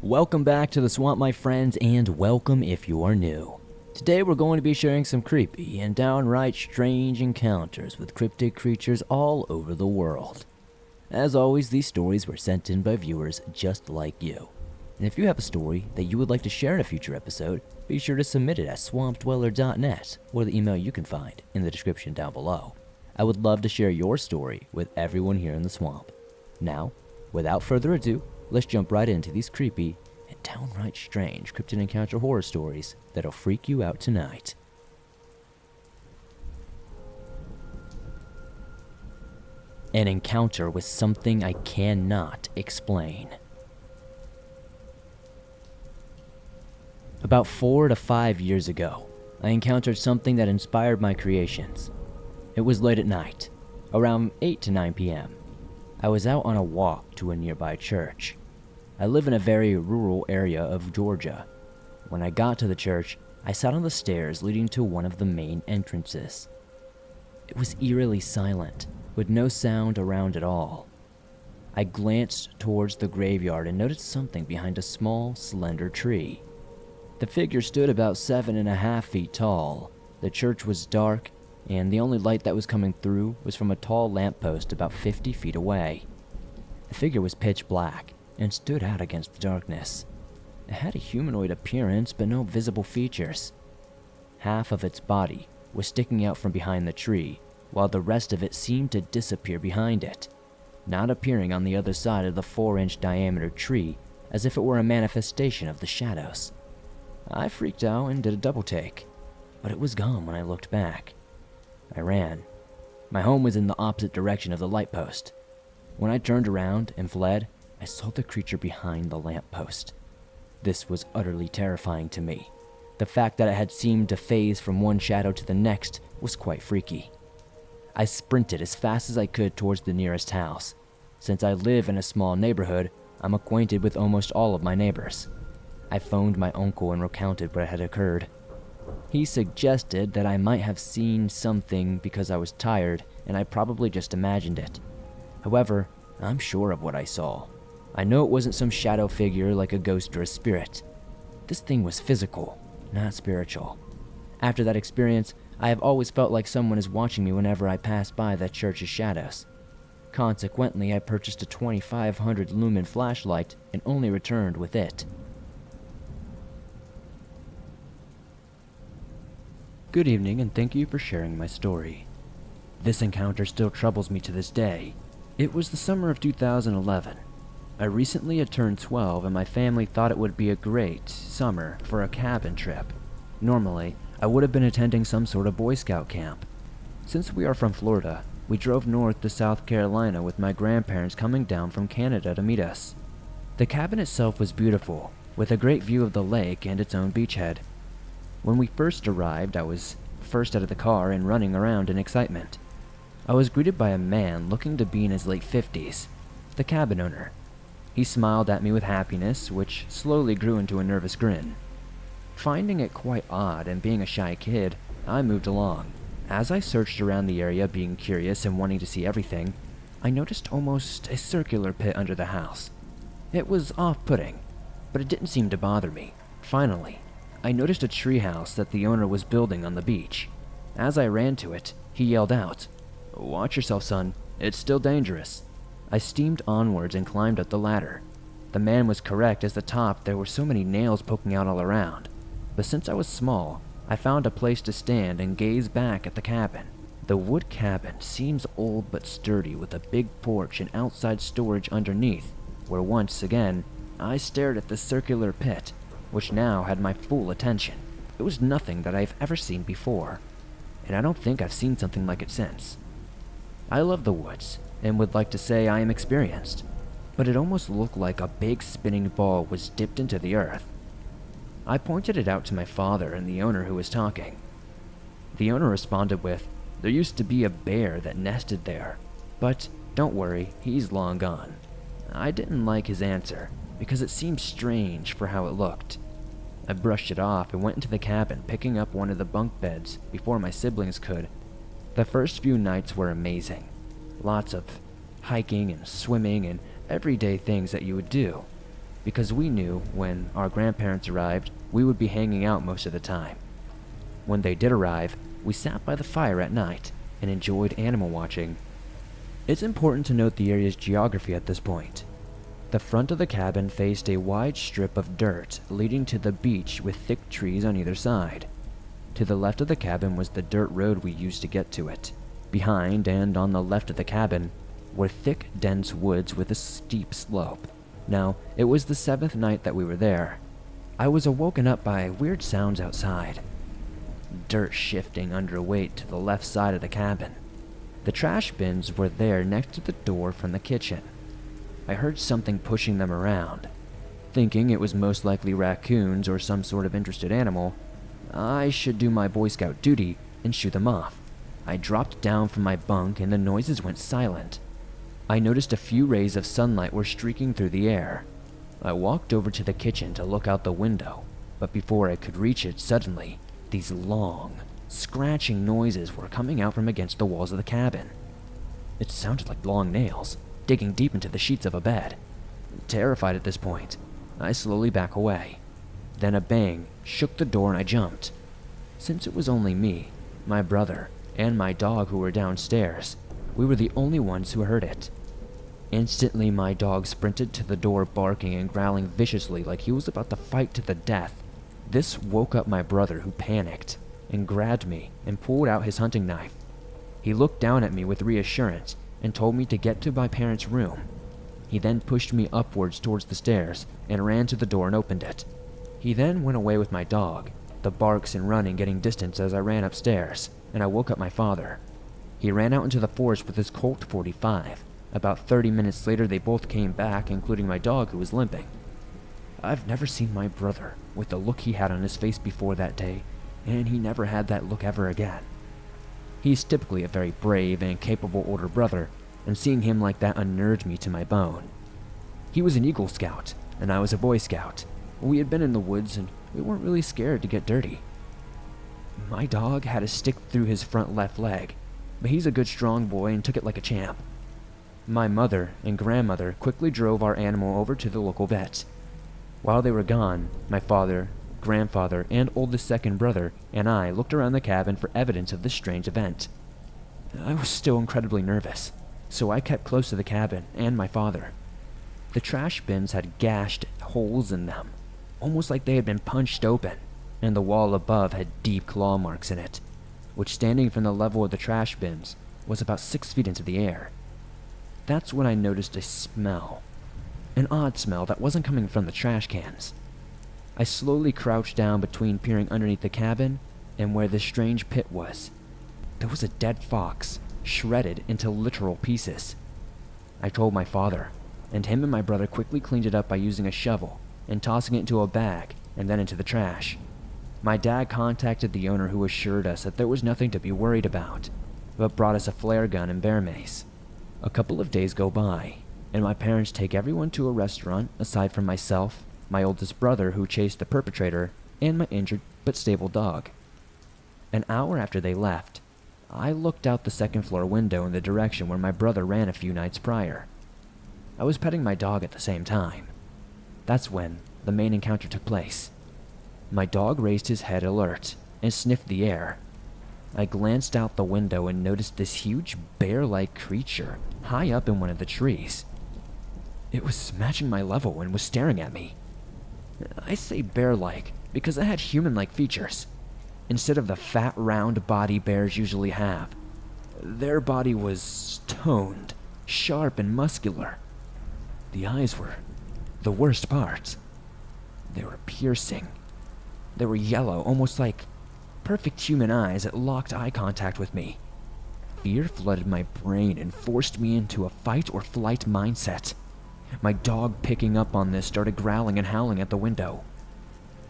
Welcome back to the swamp, my friends, and welcome if you are new. Today we're going to be sharing some creepy and downright strange encounters with cryptid creatures all over the world. As always, these stories were sent in by viewers just like you. And if you have a story that you would like to share in a future episode, be sure to submit it at swampdweller.net or the email you can find in the description down below. I would love to share your story with everyone here in the swamp. Now, without further ado, let's jump right into these creepy and downright strange cryptid encounter horror stories that'll freak you out tonight. An encounter with something I cannot explain. About 4 to 5 years ago, I encountered something that inspired my creations. It was late at night, around 8 to 9 p.m. I was out on a walk to a nearby church. I live in a very rural area of Georgia. When I got to the church, I sat on the stairs leading to one of the main entrances. It was eerily silent, with no sound around at all. I glanced towards the graveyard and noticed something behind a small, slender tree. The figure stood about 7.5 feet tall. The church was dark, and the only light that was coming through was from a tall lamppost about 50 feet away. The figure was pitch black and stood out against the darkness. It had a humanoid appearance but no visible features. Half of its body was sticking out from behind the tree, while the rest of it seemed to disappear behind it, not appearing on the other side of the 4-inch diameter tree as if it were a manifestation of the shadows. I freaked out and did a double take, but it was gone when I looked back. I ran. My home was in the opposite direction of the light post. When I turned around and fled, I saw the creature behind the lamppost. This was utterly terrifying to me. The fact that it had seemed to phase from one shadow to the next was quite freaky. I sprinted as fast as I could towards the nearest house. Since I live in a small neighborhood, I'm acquainted with almost all of my neighbors. I phoned my uncle and recounted what had occurred. He suggested that I might have seen something because I was tired and I probably just imagined it. However, I'm sure of what I saw. I know it wasn't some shadow figure like a ghost or a spirit. This thing was physical, not spiritual. After that experience, I have always felt like someone is watching me whenever I pass by that church's shadows. Consequently, I purchased a 2500 lumen flashlight and only returned with it. Good evening, and thank you for sharing my story. This encounter still troubles me to this day. It was the summer of 2011. I recently had turned 12 and my family thought it would be a great summer for a cabin trip. Normally, I would have been attending some sort of Boy Scout camp. Since we are from Florida, we drove north to South Carolina with my grandparents coming down from Canada to meet us. The cabin itself was beautiful, with a great view of the lake and its own beachhead. When we first arrived, I was first out of the car and running around in excitement. I was greeted by a man looking to be in his late 50s, the cabin owner. He smiled at me with happiness, which slowly grew into a nervous grin. Finding it quite odd and being a shy kid, I moved along. As I searched around the area being curious and wanting to see everything, I noticed almost a circular pit under the house. It was off-putting, but it didn't seem to bother me. Finally, I noticed a treehouse that the owner was building on the beach. As I ran to it, he yelled out, "Watch yourself, son. It's still dangerous." I steamed onwards and climbed up the ladder. The man was correct, as the top there were so many nails poking out all around. But since I was small, I found a place to stand and gaze back at the cabin. The wood cabin seems old but sturdy, with a big porch and outside storage underneath, where once again, I stared at the circular pit, which now had my full attention. It was nothing that I've ever seen before, and I don't think I've seen something like it since. I love the woods, and would like to say I am experienced, but it almost looked like a big spinning ball was dipped into the earth. I pointed it out to my father and the owner who was talking. The owner responded with, "There used to be a bear that nested there, but don't worry, he's long gone." I didn't like his answer, because it seemed strange for how it looked. I brushed it off and went into the cabin, picking up one of the bunk beds before my siblings could. The first few nights were amazing. Lots of hiking and swimming and everyday things that you would do. because we knew when our grandparents arrived, we would be hanging out most of the time. When they did arrive, we sat by the fire at night and enjoyed animal watching. It's important to note the area's geography at this point. The front of the cabin faced a wide strip of dirt leading to the beach with thick trees on either side. To the left of the cabin was the dirt road we used to get to it. Behind and on the left of the cabin were thick, dense woods with a steep slope. Now, it was the 7th night that we were there. I was awoken up by weird sounds outside. Dirt shifting under weight to the left side of the cabin. The trash bins were there next to the door from the kitchen. I heard something pushing them around. Thinking it was most likely raccoons or some sort of interested animal, I should do my Boy Scout duty and shoo them off. I dropped down from my bunk and the noises went silent. I noticed a few rays of sunlight were streaking through the air. I walked over to the kitchen to look out the window, but before I could reach it, suddenly, these long, scratching noises were coming out from against the walls of the cabin. It sounded like long nails, digging deep into the sheets of a bed. Terrified at this point, I slowly back away. Then a bang shook the door and I jumped. Since it was only me, my brother, and my dog who were downstairs, we were the only ones who heard it. Instantly, my dog sprinted to the door barking and growling viciously like he was about to fight to the death. This woke up my brother, who panicked and grabbed me and pulled out his hunting knife. He looked down at me with reassurance and told me to get to my parents' room. He then pushed me upwards towards the stairs and ran to the door and opened it. He then went away with my dog, the barks and running getting distance as I ran upstairs, and I woke up my father. He ran out into the forest with his Colt 45. About 30 minutes later, they both came back, including my dog who was limping. I've never seen my brother with the look he had on his face before that day, and he never had that look ever again. He's typically a very brave and capable older brother, and seeing him like that unnerved me to my bone. He was an Eagle Scout, and I was a Boy Scout. We had been in the woods, and we weren't really scared to get dirty. My dog had a stick through his front left leg, but he's a good strong boy and took it like a champ. My mother and grandmother quickly drove our animal over to the local vet. While they were gone, my father, grandfather, and oldest second brother and I looked around the cabin for evidence of this strange event. I was still incredibly nervous, so I kept close to the cabin and my father. The trash bins had gashed holes in them, almost like they had been punched open, and the wall above had deep claw marks in it, which, standing from the level of the trash bins, was about 6 feet into the air. That's when I noticed a smell. An odd smell that wasn't coming from the trash cans. I slowly crouched down between peering underneath the cabin and where this strange pit was. There was a dead fox, shredded into literal pieces. I told my father, and him and my brother quickly cleaned it up by using a shovel and tossing it into a bag and then into the trash. My dad contacted the owner, who assured us that there was nothing to be worried about, but brought us a flare gun and bear mace. A couple of days go by, and my parents take everyone to a restaurant aside from myself, my oldest brother who chased the perpetrator, and my injured but stable dog. An hour after they left, I looked out the second-floor window in the direction where my brother ran a few nights prior. I was petting my dog at the same time. That's when the main encounter took place. My dog raised his head alert and sniffed the air. I glanced out the window and noticed this huge bear-like creature high up in one of the trees. It was matching my level and was staring at me. I say bear-like because it had human-like features, instead of the fat, round body bears usually have. Their body was toned, sharp, and muscular. The eyes were the worst part. They were piercing. They were yellow, almost like perfect human eyes that locked eye contact with me. Fear flooded my brain and forced me into a fight-or-flight mindset. My dog, picking up on this, started growling and howling at the window.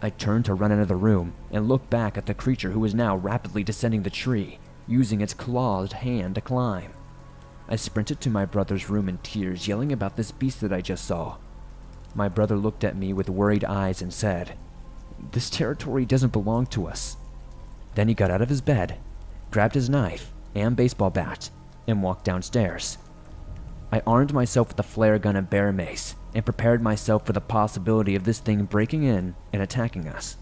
I turned to run into the room and looked back at the creature, who was now rapidly descending the tree, using its clawed hand to climb. I sprinted to my brother's room in tears, yelling about this beast that I just saw. My brother looked at me with worried eyes and said, "This territory doesn't belong to us." Then he got out of his bed, grabbed his knife and baseball bat, and walked downstairs. I armed myself with a flare gun and bear mace, and prepared myself for the possibility of this thing breaking in and attacking us.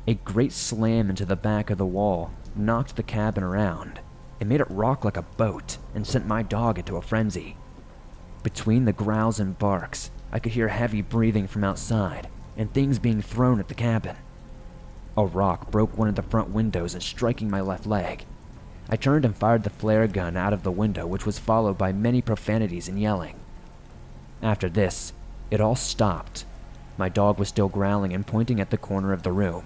A great slam into the back of the wall knocked the cabin around. It made it rock like a boat and sent my dog into a frenzy. Between the growls and barks, I could hear heavy breathing from outside and things being thrown at the cabin. A rock broke one of the front windows and striking my left leg. I turned and fired the flare gun out of the window, which was followed by many profanities and yelling. After this, it all stopped. My dog was still growling and pointing at the corner of the room.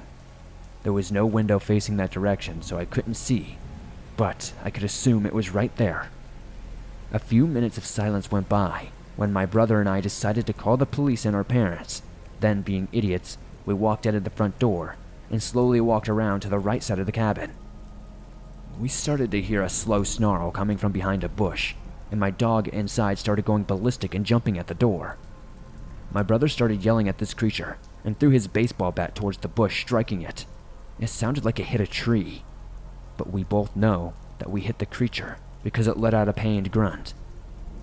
There was no window facing that direction, so I couldn't see, but I could assume it was right there. A few minutes of silence went by when my brother and I decided to call the police and our parents. Then, being idiots, we walked out of the front door and slowly walked around to the right side of the cabin. We started to hear a slow snarl coming from behind a bush, and my dog inside started going ballistic and jumping at the door. My brother started yelling at this creature and threw his baseball bat towards the bush, striking it. It sounded like it hit a tree, but we both know that we hit the creature because it let out a pained grunt.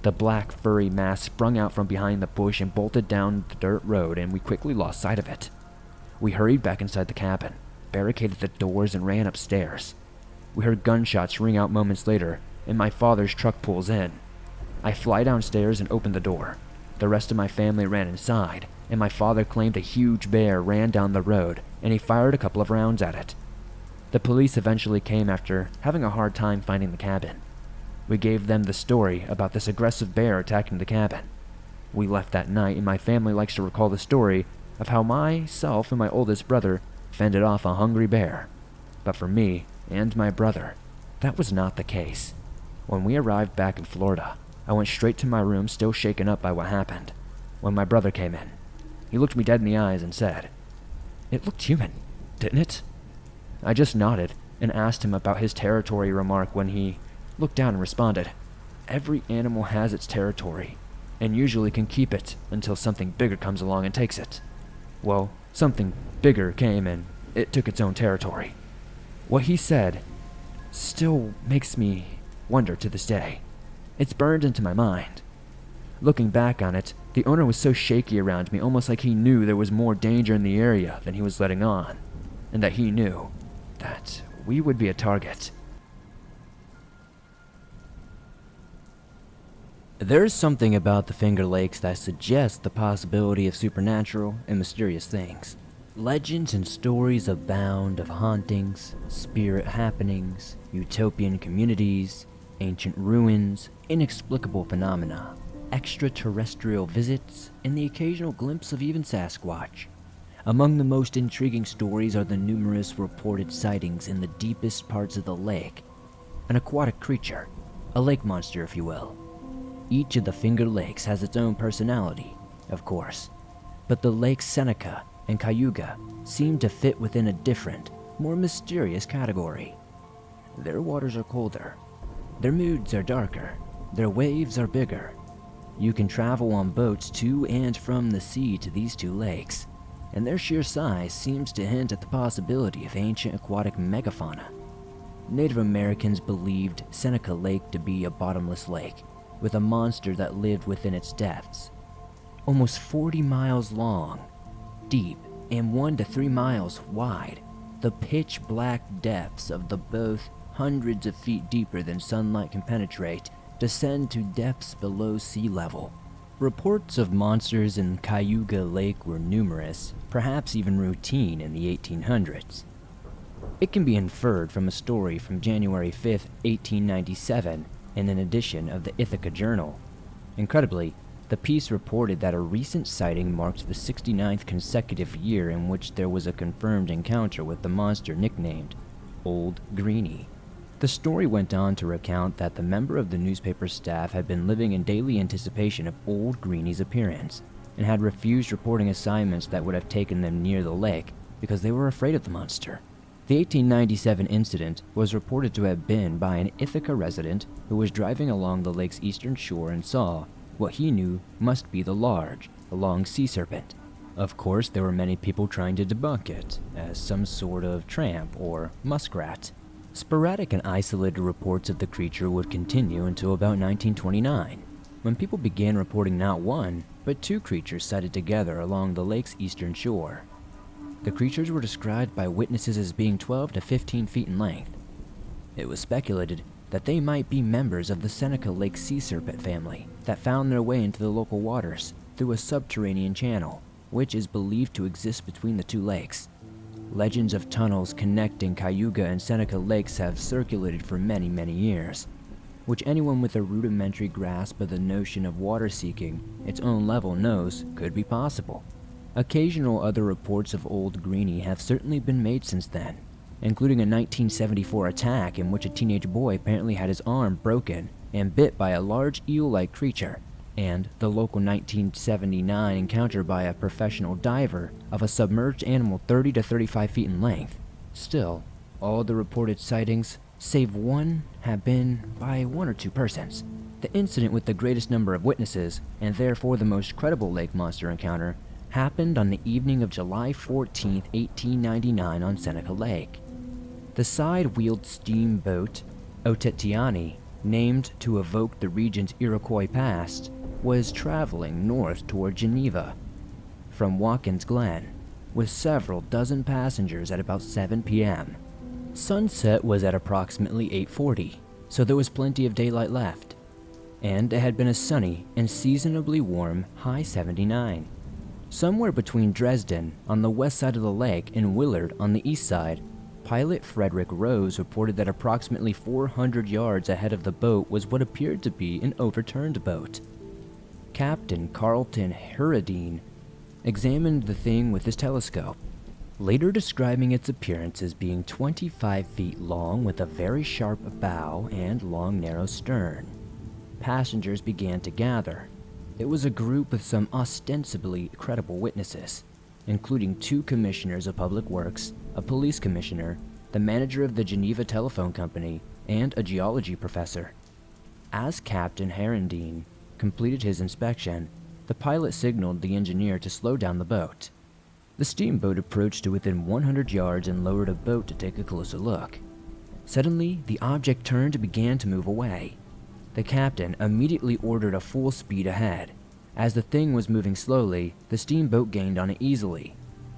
The black furry mass sprung out from behind the bush and bolted down the dirt road, and we quickly lost sight of it. We hurried back inside the cabin, barricaded the doors, and ran upstairs. We heard gunshots ring out moments later, and my father's truck pulls in. I fly downstairs and open the door. The rest of my family ran inside, and my father claimed a huge bear ran down the road, and he fired a couple of rounds at it. The police eventually came after having a hard time finding the cabin. We gave them the story about this aggressive bear attacking the cabin. We left that night, and my family likes to recall the story of how myself and my oldest brother fended off a hungry bear. But for me and my brother, that was not the case. When we arrived back in Florida, I went straight to my room, still shaken up by what happened. When my brother came in, he looked me dead in the eyes and said, "It looked human, didn't it?" I just nodded and asked him about his territory remark when he looked down and responded, "Every animal has its territory, and usually can keep it until something bigger comes along and takes it." Well, something bigger came and it took its own territory. What he said still makes me wonder to this day. It's burned into my mind. Looking back on it, the owner was so shaky around me, almost like he knew there was more danger in the area than he was letting on, and that he knew that we would be a target. There's something about the Finger Lakes that suggests the possibility of supernatural and mysterious things. Legends and stories abound of hauntings, spirit happenings, utopian communities, ancient ruins, inexplicable phenomena, extraterrestrial visits, and the occasional glimpse of even Sasquatch. Among the most intriguing stories are the numerous reported sightings in the deepest parts of the lake. An aquatic creature, a lake monster if you will. Each of the Finger Lakes has its own personality, of course, but the Lakes Seneca and Cayuga seem to fit within a different, more mysterious category. Their waters are colder, their moods are darker, their waves are bigger. You can travel on boats to and from the sea to these two lakes, and their sheer size seems to hint at the possibility of ancient aquatic megafauna. Native Americans believed Seneca Lake to be a bottomless lake, with a monster that lived within its depths. Almost 40 miles long, deep, and 1 to 3 miles wide, the pitch black depths of the both, hundreds of feet deeper than sunlight can penetrate, descend to depths below sea level. Reports of monsters in Cayuga Lake were numerous, perhaps even routine in the 1800s. It can be inferred from a story from January 5, 1897, in an edition of the Ithaca Journal. Incredibly, the piece reported that a recent sighting marked the 69th consecutive year in which there was a confirmed encounter with the monster nicknamed Old Greenie. The story went on to recount that the member of the newspaper staff had been living in daily anticipation of Old Greenie's appearance, and had refused reporting assignments that would have taken them near the lake because they were afraid of the monster. The 1897 incident was reported to have been by an Ithaca resident who was driving along the lake's eastern shore and saw what he knew must be the large, long sea serpent. Of course, there were many people trying to debunk it as some sort of tramp or muskrat. Sporadic and isolated reports of the creature would continue until about 1929. when people began reporting not one, but two creatures sighted together along the lake's eastern shore. The creatures were described by witnesses as being 12 to 15 feet in length. It was speculated that they might be members of the Seneca Lake sea serpent family that found their way into the local waters through a subterranean channel, which is believed to exist between the two lakes. Legends of tunnels connecting Cayuga and Seneca lakes have circulated for many, many years, which anyone with a rudimentary grasp of the notion of water seeking its own level knows could be possible. Occasional other reports of Old Greenie have certainly been made since then, including a 1974 attack in which a teenage boy apparently had his arm broken and bit by a large eel-like creature, and the local 1979 encounter by a professional diver of a submerged animal 30 to 35 feet in length. Still, all the reported sightings, save one, have been by one or two persons. The incident with the greatest number of witnesses, and therefore the most credible lake monster encounter, happened on the evening of July 14, 1899 on Seneca Lake. The side-wheeled steamboat Otetiani, named to evoke the region's Iroquois past, was traveling north toward Geneva from Watkins Glen, with several dozen passengers at about 7 p.m. Sunset was at approximately 8:40, so there was plenty of daylight left, and it had been a sunny and seasonably warm high 79. Somewhere between Dresden on the west side of the lake and Willard on the east side, pilot Frederick Rose reported that approximately 400 yards ahead of the boat was what appeared to be an overturned boat. Captain Carlton Herradine examined the thing with his telescope, later describing its appearance as being 25 feet long with a very sharp bow and long narrow stern. Passengers began to gather. It was a group with some ostensibly credible witnesses, including 2 commissioners of public works, a police commissioner, the manager of the Geneva Telephone Company, and a geology professor. As Captain Herendeen completed his inspection, the pilot signaled the engineer to slow down the boat. The steamboat approached to within 100 yards and lowered a boat to take a closer look. Suddenly, the object turned and began to move away. The captain immediately ordered a full speed ahead. As the thing was moving slowly, the steamboat gained on it easily.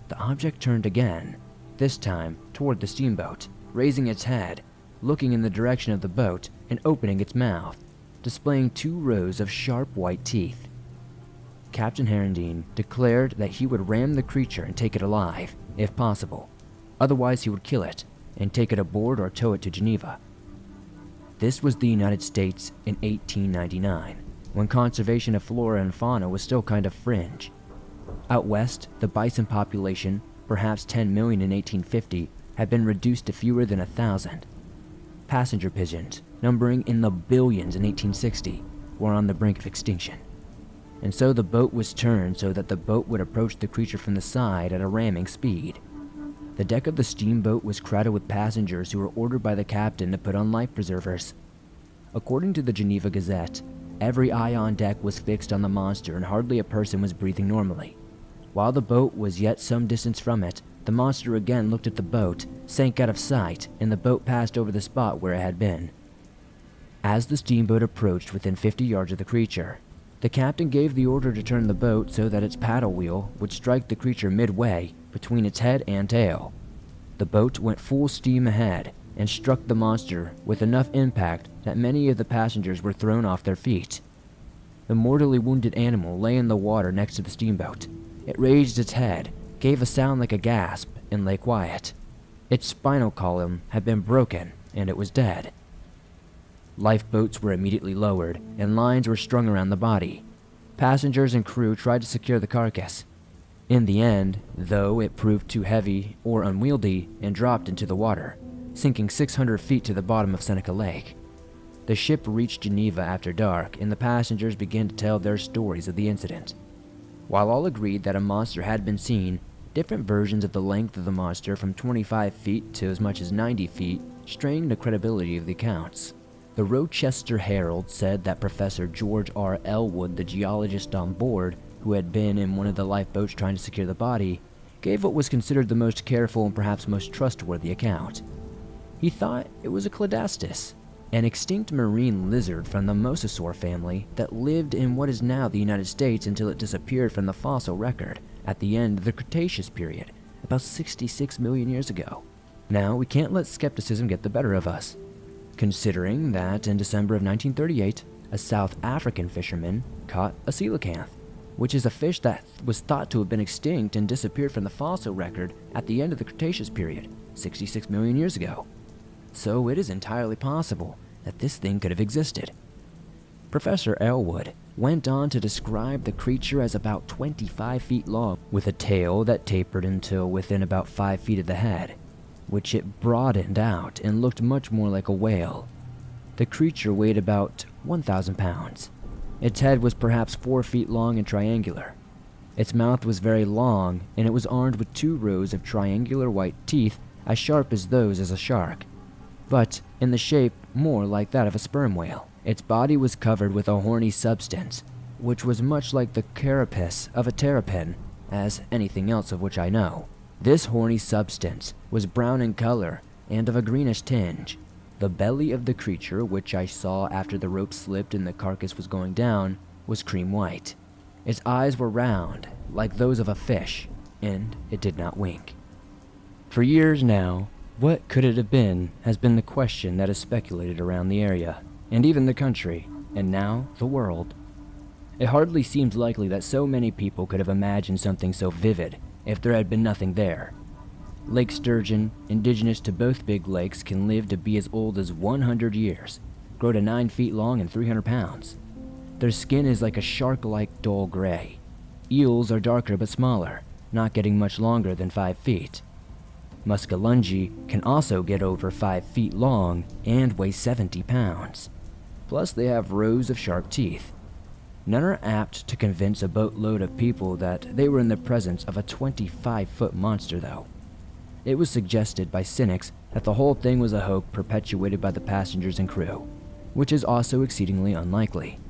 The object turned again, this time toward the steamboat, raising its head, looking in the direction of the boat, and opening its mouth, displaying 2 rows of sharp white teeth. Captain Herendeen declared that he would ram the creature and take it alive, if possible. Otherwise, he would kill it and take it aboard or tow it to Geneva. This was the United States in 1899, when conservation of flora and fauna was still kind of fringe. Out west, the bison population, perhaps 10 million in 1850, had been reduced to fewer than 1,000. Passenger pigeons, numbering in the billions in 1860, were on the brink of extinction. And so the boat was turned so that the boat would approach the creature from the side at a ramming speed. The deck of the steamboat was crowded with passengers who were ordered by the captain to put on life preservers. According to the Geneva Gazette, every eye on deck was fixed on the monster and hardly a person was breathing normally. While the boat was yet some distance from it, the monster again looked at the boat, sank out of sight, and the boat passed over the spot where it had been. As the steamboat approached within 50 yards of the creature, the captain gave the order to turn the boat so that its paddle wheel would strike the creature midway between its head and tail. The boat went full steam ahead and struck the monster with enough impact that many of the passengers were thrown off their feet. The mortally wounded animal lay in the water next to the steamboat. It raised its head, gave a sound like a gasp, and lay quiet. Its spinal column had been broken, and it was dead. Lifeboats were immediately lowered, and lines were strung around the body. Passengers and crew tried to secure the carcass. In the end, though, it proved too heavy or unwieldy and dropped into the water, sinking 600 feet to the bottom of Seneca Lake. The ship reached Geneva after dark, and the passengers began to tell their stories of the incident. While all agreed that a monster had been seen, different versions of the length of the monster from 25 feet to as much as 90 feet strained the credibility of the accounts. The Rochester Herald said that Professor George R. Elwood, the geologist on board, who had been in one of the lifeboats trying to secure the body, gave what was considered the most careful and perhaps most trustworthy account. He thought it was a cladastus, an extinct marine lizard from the mosasaur family that lived in what is now the United States until it disappeared from the fossil record at the end of the Cretaceous period, about 66 million years ago. Now, we can't let skepticism get the better of us, considering that in December of 1938, a South African fisherman caught a coelacanth, which is a fish that was thought to have been extinct and disappeared from the fossil record at the end of the Cretaceous period, 66 million years ago. So it is entirely possible that this thing could have existed. Professor Elwood went on to describe the creature as about 25 feet long, with a tail that tapered until within about 5 feet of the head, which it broadened out and looked much more like a whale. The creature weighed about 1,000 pounds. Its head was perhaps 4 feet long and triangular. Its mouth was very long, and it was armed with 2 rows of triangular white teeth as sharp as those as a shark, but in the shape more like that of a sperm whale. Its body was covered with a horny substance, which was much like the carapace of a terrapin, as anything else of which I know. This horny substance was brown in color and of a greenish tinge. The belly of the creature, which I saw after the rope slipped and the carcass was going down, was cream white. Its eyes were round, like those of a fish, and it did not wink. For years now, what could it have been has been the question that is speculated around the area, and even the country, and now the world. It hardly seems likely that so many people could have imagined something so vivid if there had been nothing there. Lake sturgeon, indigenous to both big lakes, can live to be as old as 100 years, grow to 9 feet long and 300 pounds. Their skin is like a shark-like dull gray. Eels are darker but smaller, not getting much longer than 5 feet. Muskellungi can also get over 5 feet long and weigh 70 pounds. Plus, they have rows of sharp teeth. None are apt to convince a boatload of people that they were in the presence of a 25-foot monster, though. It was suggested by cynics that the whole thing was a hoax perpetuated by the passengers and crew, which is also exceedingly unlikely.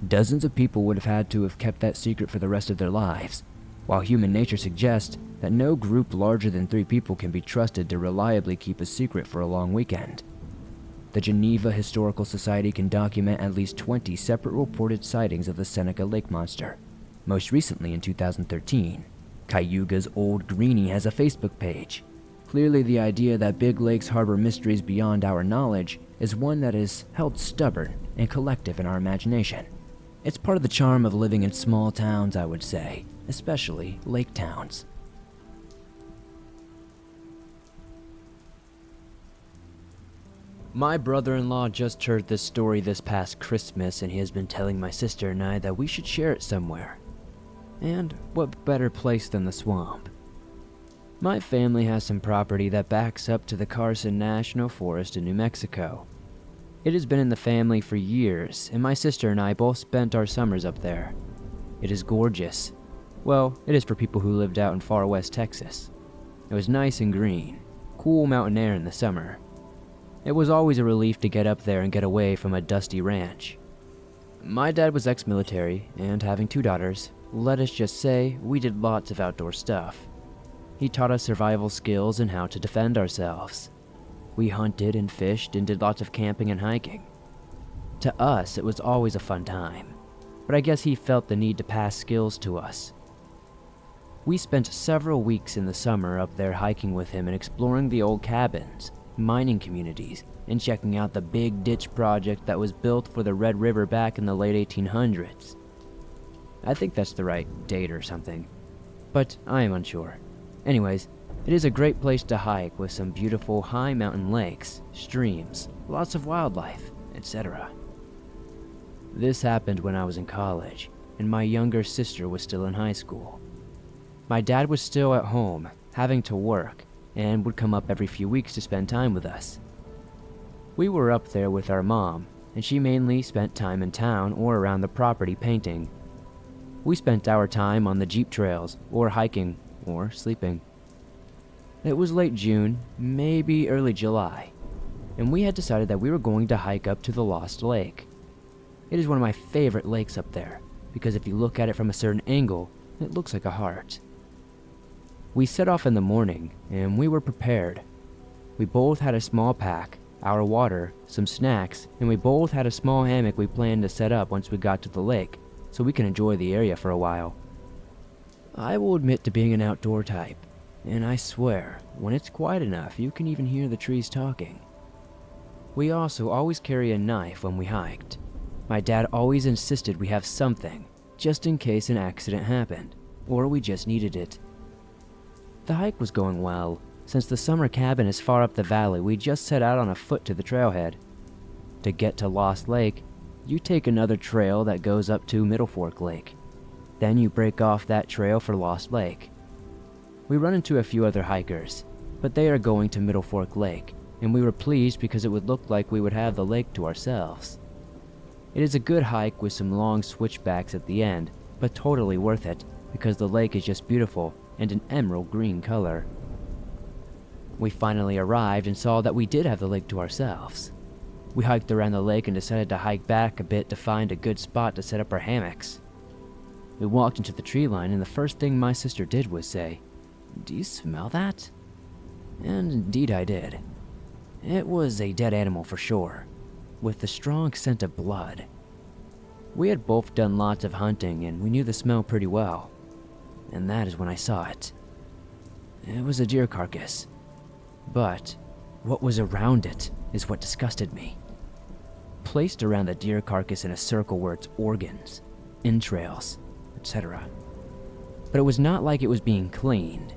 Dozens of people would have had to have kept that secret for the rest of their lives, while human nature suggests that no group larger than 3 people can be trusted to reliably keep a secret for a long weekend. The Geneva Historical Society can document at least 20 separate reported sightings of the Seneca Lake monster, most recently in 2013. Cayuga's Old Greenie has a Facebook page. Clearly, the idea that big lakes harbor mysteries beyond our knowledge is one that is held stubborn and collective in our imagination. It's part of the charm of living in small towns, I would say, especially lake towns. My brother-in-law just heard this story this past Christmas, and he has been telling my sister and I that we should share it somewhere. And what better place than the swamp? My family has some property that backs up to the Carson National Forest in New Mexico. It has been in the family for years, and my sister and I both spent our summers up there. It is gorgeous. Well, it is for people who lived out in far west Texas. It was nice and green, cool mountain air in the summer. It was always a relief to get up there and get away from a dusty ranch. My dad was ex-military, and having 2 daughters, let us just say we did lots of outdoor stuff. He taught us survival skills and how to defend ourselves. We hunted and fished and did lots of camping and hiking. To us, it was always a fun time, but I guess he felt the need to pass skills to us. We spent several weeks in the summer up there hiking with him and exploring the old cabins, mining communities, and checking out the big ditch project that was built for the Red River back in the late 1800s. I think that's the right date or something, but I am unsure. Anyways, it is a great place to hike with some beautiful high mountain lakes, streams, lots of wildlife, etc. This happened when I was in college, and my younger sister was still in high school. My dad was still at home, having to work, and would come up every few weeks to spend time with us. We were up there with our mom, and she mainly spent time in town or around the property painting. We spent our time on the jeep trails, or hiking, or sleeping. It was late June, maybe early July, and we had decided that we were going to hike up to the Lost Lake. It is one of my favorite lakes up there, because if you look at it from a certain angle, it looks like a heart. We set off in the morning, and we were prepared. We both had a small pack, our water, some snacks, and we both had a small hammock we planned to set up once we got to the lake, so we can enjoy the area for a while. I will admit to being an outdoor type, and I swear, when it's quiet enough, you can even hear the trees talking. We also always carry a knife when we hiked. My dad always insisted we have something, just in case an accident happened, or we just needed it. The hike was going well. Since the summer cabin is far up the valley, we just set out on a foot to the trailhead. To get to Lost Lake, you take another trail that goes up to Middle Fork Lake. Then you break off that trail for Lost Lake. We run into a few other hikers, but they are going to Middle Fork Lake, and we were pleased because it would look like we would have the lake to ourselves. It is a good hike with some long switchbacks at the end, but totally worth it because the lake is just beautiful and an emerald green color. We finally arrived and saw that we did have the lake to ourselves. We hiked around the lake and decided to hike back a bit to find a good spot to set up our hammocks. We walked into the tree line, and the first thing my sister did was say, "Do you smell that?" And indeed I did. It was a dead animal for sure, with the strong scent of blood. We had both done lots of hunting and we knew the smell pretty well, and that is when I saw it. It was a deer carcass, but what was around it is what disgusted me. Placed around the deer carcass in a circle were its organs, entrails, etc. But it was not like it was being cleaned.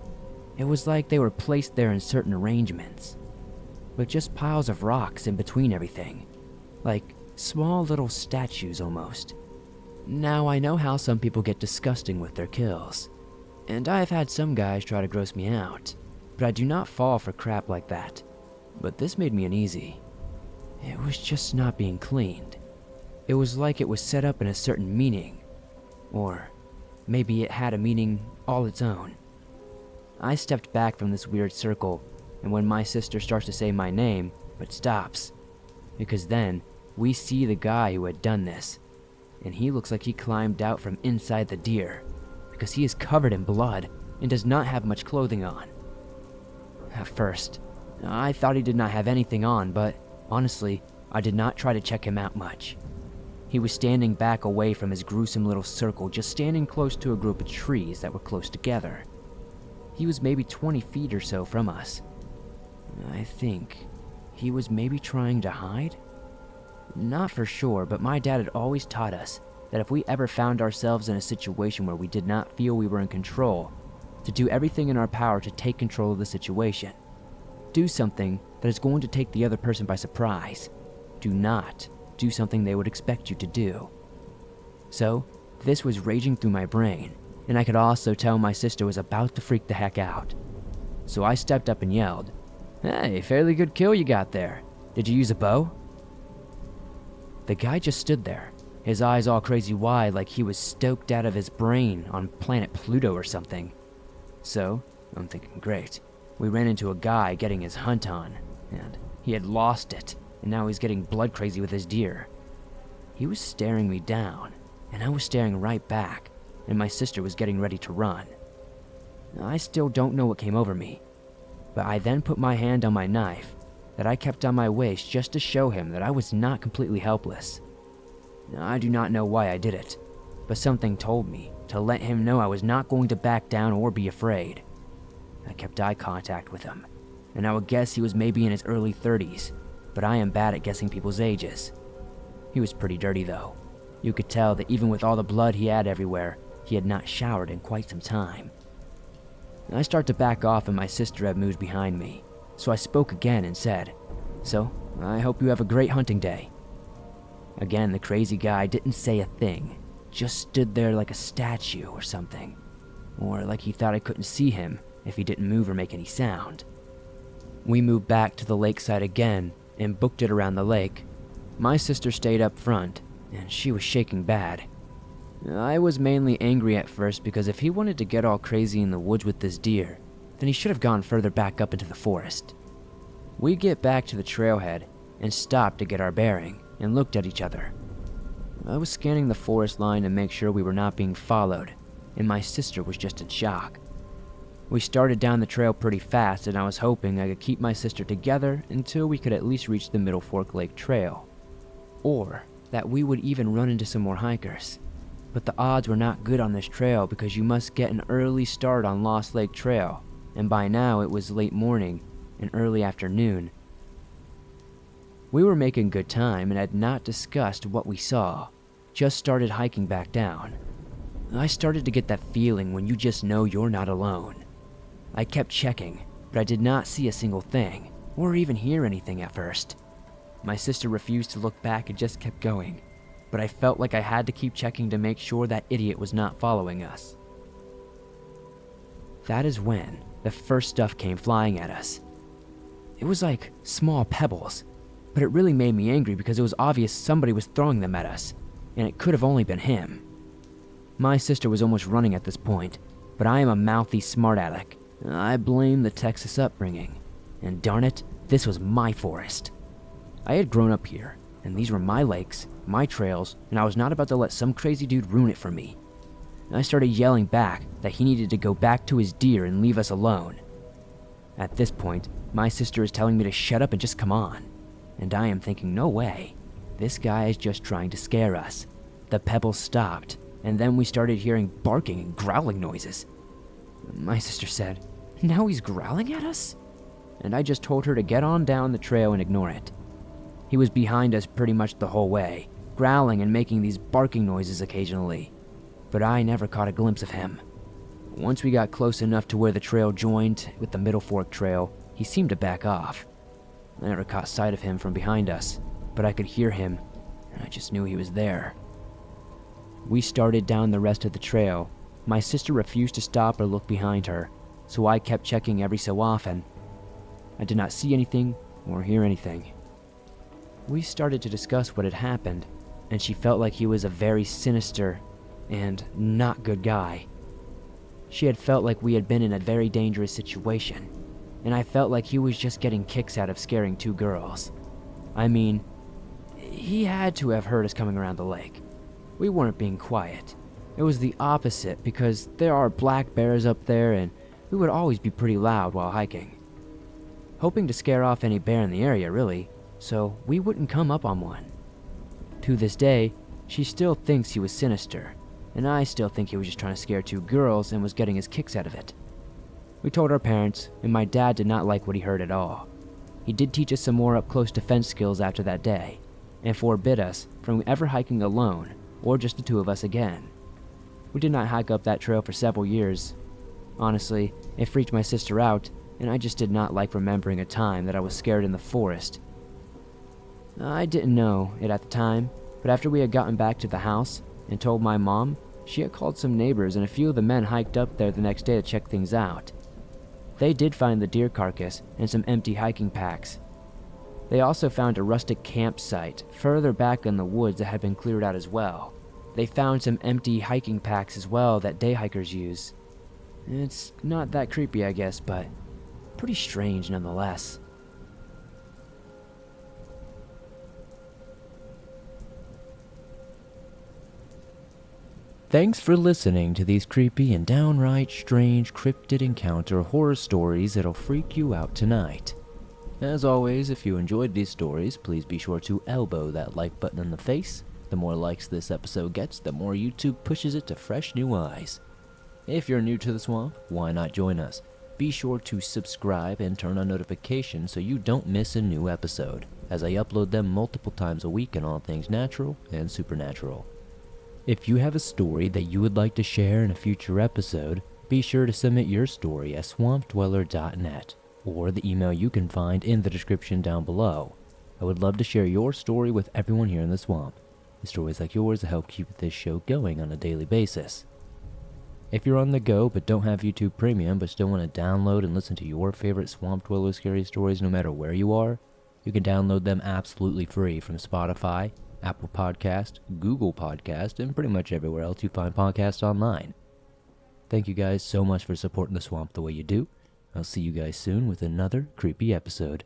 It was like they were placed there in certain arrangements, with just piles of rocks in between everything, like small little statues almost. Now I know how some people get disgusting with their kills, and I've had some guys try to gross me out, but I do not fall for crap like that. But this made me uneasy. It was just not being cleaned. It was like it was set up in a certain meaning, or maybe it had a meaning all its own. I stepped back from this weird circle, and when my sister starts to say my name, but stops, because then we see the guy who had done this, and he looks like he climbed out from inside the deer, because he is covered in blood and does not have much clothing on. At first, I thought he did not have anything on, but honestly, I did not try to check him out much. He was standing back away from his gruesome little circle, just standing close to a group of trees that were close together. He was maybe 20 feet or so from us. I think he was maybe trying to hide? Not for sure, but my dad had always taught us that if we ever found ourselves in a situation where we did not feel we were in control, to do everything in our power to take control of the situation. Do something that is going to take the other person by surprise. Do not do something they would expect you to do. So, this was raging through my brain, and I could also tell my sister was about to freak the heck out. So I stepped up and yelled, "Hey, fairly good kill you got there. Did you use a bow?" The guy just stood there, his eyes all crazy wide like he was stoked out of his brain on planet Pluto or something. So, I'm thinking, great. We ran into a guy getting his hunt on, and he had lost it, and now he's getting blood crazy with his deer. He was staring me down, and I was staring right back, and my sister was getting ready to run. I still don't know what came over me, but I then put my hand on my knife that I kept on my waist just to show him that I was not completely helpless. I do not know why I did it, but something told me to let him know I was not going to back down or be afraid. I kept eye contact with him, and I would guess he was maybe in his early 30s, but I am bad at guessing people's ages. He was pretty dirty though. You could tell that even with all the blood he had everywhere, he had not showered in quite some time. I start to back off and my sister had moved behind me, so I spoke again and said, "So, I hope you have a great hunting day." Again, the crazy guy didn't say a thing, just stood there like a statue or something, or like he thought I couldn't see him if he didn't move or make any sound. We moved back to the lakeside again and booked it around the lake. My sister stayed up front, and she was shaking bad. I was mainly angry at first because if he wanted to get all crazy in the woods with this deer, then he should have gone further back up into the forest. We get back to the trailhead and stopped to get our bearing and looked at each other. I was scanning the forest line to make sure we were not being followed, and my sister was just in shock. We started down the trail pretty fast, and I was hoping I could keep my sister together until we could at least reach the Middle Fork Lake Trail, or that we would even run into some more hikers. But the odds were not good on this trail because you must get an early start on Lost Lake Trail, and by now it was late morning and early afternoon. We were making good time and had not discussed what we saw, just started hiking back down. I started to get that feeling when you just know you're not alone. I kept checking, but I did not see a single thing, or even hear anything at first. My sister refused to look back and just kept going, but I felt like I had to keep checking to make sure that idiot was not following us. That is when the first stuff came flying at us. It was like small pebbles, but it really made me angry because it was obvious somebody was throwing them at us, and it could have only been him. My sister was almost running at this point, but I am a mouthy smart aleck. I blame the Texas upbringing, and darn it, this was my forest. I had grown up here, and these were my lakes, my trails, and I was not about to let some crazy dude ruin it for me. I started yelling back that he needed to go back to his deer and leave us alone. At this point, my sister is telling me to shut up and just come on, and I am thinking, no way, this guy is just trying to scare us. The pebbles stopped, and then we started hearing barking and growling noises. My sister said, "Now he's growling at us?" And I just told her to get on down the trail and ignore it. He was behind us pretty much the whole way, growling and making these barking noises occasionally, but I never caught a glimpse of him. Once we got close enough to where the trail joined with the Middle Fork Trail, he seemed to back off. I never caught sight of him from behind us, but I could hear him, and I just knew he was there. We started down the rest of the trail. My sister refused to stop or look behind her, so I kept checking every so often. I did not see anything or hear anything. We started to discuss what had happened, and she felt like he was a very sinister and not good guy. She had felt like we had been in a very dangerous situation, and I felt like he was just getting kicks out of scaring two girls. I mean, he had to have heard us coming around the lake. We weren't being quiet. It was the opposite because there are black bears up there and we would always be pretty loud while hiking. Hoping to scare off any bear in the area, really, so we wouldn't come up on one. To this day, she still thinks he was sinister, and I still think he was just trying to scare two girls and was getting his kicks out of it. We told our parents, and my dad did not like what he heard at all. He did teach us some more up-close defense skills after that day, and forbid us from ever hiking alone or just the two of us again. We did not hike up that trail for several years. Honestly, it freaked my sister out, and I just did not like remembering a time that I was scared in the forest. I didn't know it at the time, but after we had gotten back to the house and told my mom, she had called some neighbors and a few of the men hiked up there the next day to check things out. They did find the deer carcass and some empty hiking packs. They also found a rustic campsite further back in the woods that had been cleared out as well. They found some empty hiking packs as well that day hikers use. It's not that creepy, I guess, but pretty strange nonetheless. Thanks for listening to these creepy and downright strange cryptid encounter horror stories that'll freak you out tonight. As always, if you enjoyed these stories, please be sure to elbow that like button in the face. The more likes this episode gets, the more YouTube pushes it to fresh new eyes. If you're new to the swamp, why not join us? Be sure to subscribe and turn on notifications so you don't miss a new episode, as I upload them multiple times a week on all things natural and supernatural. If you have a story that you would like to share in a future episode, be sure to submit your story at swampdweller.net or the email you can find in the description down below. I would love to share your story with everyone here in the swamp. The stories like yours help keep this show going on a daily basis. If you're on the go but don't have YouTube Premium but still want to download and listen to your favorite Swamp Dweller scary stories no matter where you are, you can download them absolutely free from Spotify, Apple Podcast, Google Podcast, and pretty much everywhere else you find podcasts online. Thank you guys so much for supporting the swamp the way you do. I'll see you guys soon with another creepy episode.